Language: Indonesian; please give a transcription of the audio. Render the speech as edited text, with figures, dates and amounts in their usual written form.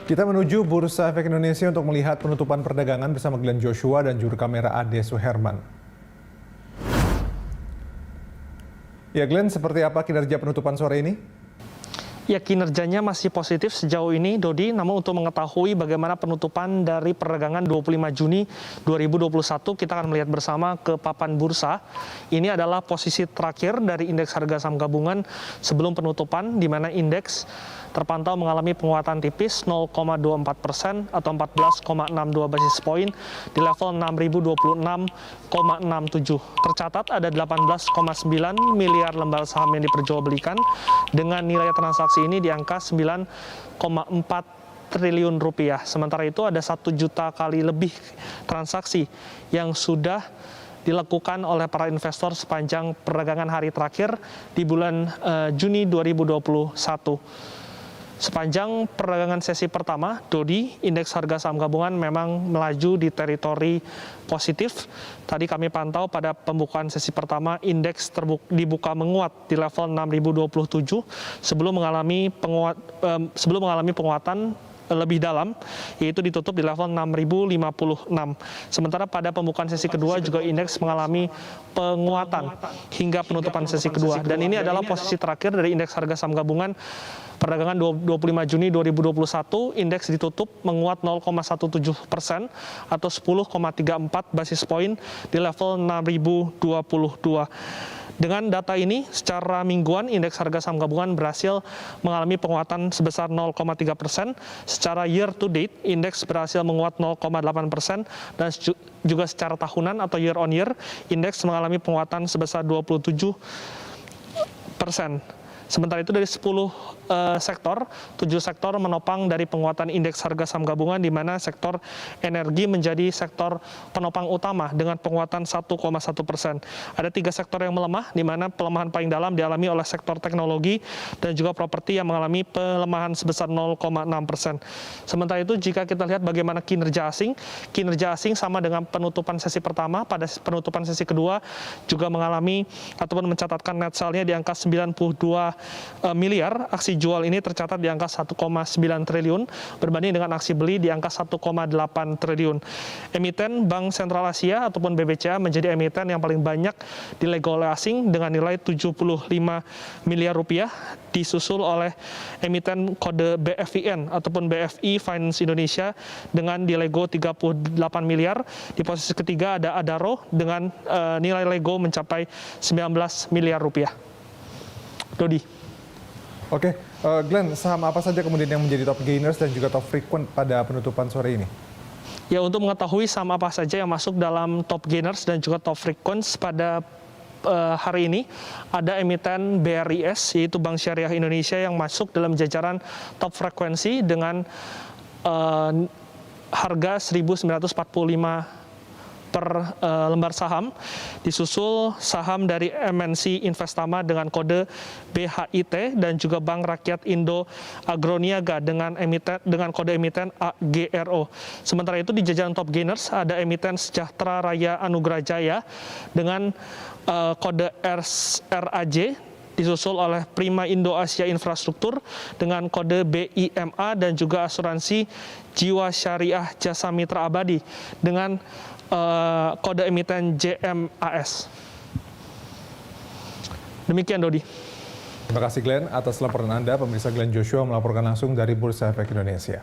Kita menuju Bursa Efek Indonesia untuk melihat penutupan perdagangan bersama Glenn Joshua dan juru kamera Ade Suherman. Ya Glenn, seperti apa kinerja penutupan sore ini? Ya, kinerjanya masih positif sejauh ini, Dodi. Namun untuk mengetahui bagaimana penutupan dari perdagangan 25 Juni 2021, kita akan melihat bersama ke papan bursa. Ini adalah posisi terakhir dari indeks harga saham gabungan sebelum penutupan, di mana indeks terpantau mengalami penguatan tipis 0,24% atau 14,62 basis poin di level 6.026,67. Tercatat ada 18,9 miliar lembar saham yang diperjualbelikan dengan nilai transaksi ini di angka 9,4 triliun rupiah. Sementara itu ada 1 juta kali lebih transaksi yang sudah dilakukan oleh para investor sepanjang perdagangan hari terakhir di bulan Juni 2021. Sepanjang perdagangan sesi pertama, Dodi, indeks harga saham gabungan memang melaju di teritori positif. Tadi kami pantau pada pembukaan sesi pertama, indeks dibuka menguat di level 6.027 sebelum mengalami penguatan lebih dalam, yaitu ditutup di level 6.056. Sementara pada pembukaan sesi kedua juga indeks mengalami penguatan hingga penutupan sesi kedua. Dan ini adalah posisi terakhir dari indeks harga saham gabungan perdagangan 25 Juni 2021, indeks ditutup menguat 0,17% atau 10,34 basis poin di level 6.022. Dengan data ini, secara mingguan, indeks harga saham gabungan berhasil mengalami penguatan sebesar 0,3%. Secara year to date, indeks berhasil menguat 0,8%. Dan juga secara tahunan atau year on year, indeks mengalami penguatan sebesar 27%. Sementara itu dari 10 sektor, 7 sektor menopang dari penguatan indeks harga saham gabungan, di mana sektor energi menjadi sektor penopang utama dengan penguatan 1,1%. Ada 3 sektor yang melemah, di mana pelemahan paling dalam dialami oleh sektor teknologi dan juga properti yang mengalami pelemahan sebesar 0,6%. Sementara itu jika kita lihat bagaimana kinerja asing sama dengan penutupan sesi pertama. Pada penutupan sesi kedua juga mengalami ataupun mencatatkan net sale-nya di angka 92 miliar. Aksi jual ini tercatat di angka 1,9 triliun berbanding dengan aksi beli di angka 1,8 triliun. Emiten Bank Sentral Asia ataupun BBCA menjadi emiten yang paling banyak dilego oleh asing dengan nilai 75 miliar rupiah, disusul oleh emiten kode BFIN ataupun BFI Finance Indonesia dengan dilego 38 miliar. Di posisi ketiga ada Adaro dengan nilai lego mencapai 19 miliar rupiah. Dodi. Oke, Glenn, saham apa saja kemudian yang menjadi top gainers dan juga top frequent pada penutupan sore ini? Ya, untuk mengetahui saham apa saja yang masuk dalam top gainers dan juga top frequents pada hari ini, ada emiten BRIS, yaitu Bank Syariah Indonesia yang masuk dalam jajaran top frekuensi dengan harga 1.945 per lembar saham, disusul saham dari MNC Investama dengan kode BHIT dan juga Bank Rakyat Indo Agroniaga dengan kode emiten AGRO. Sementara itu di jajaran top gainers ada emiten Sejahtera Raya Anugrah Jaya dengan kode RAJ, disusul oleh Prima Indo Asia Infrastruktur dengan kode BIMA dan juga asuransi Jiwa Syariah Jasa Mitra Abadi dengan kode emiten JMAS. Demikian, Dodi. Terima kasih Glenn atas laporan Anda. Pemirsa, Glenn Joshua melaporkan langsung dari Bursa Efek Indonesia.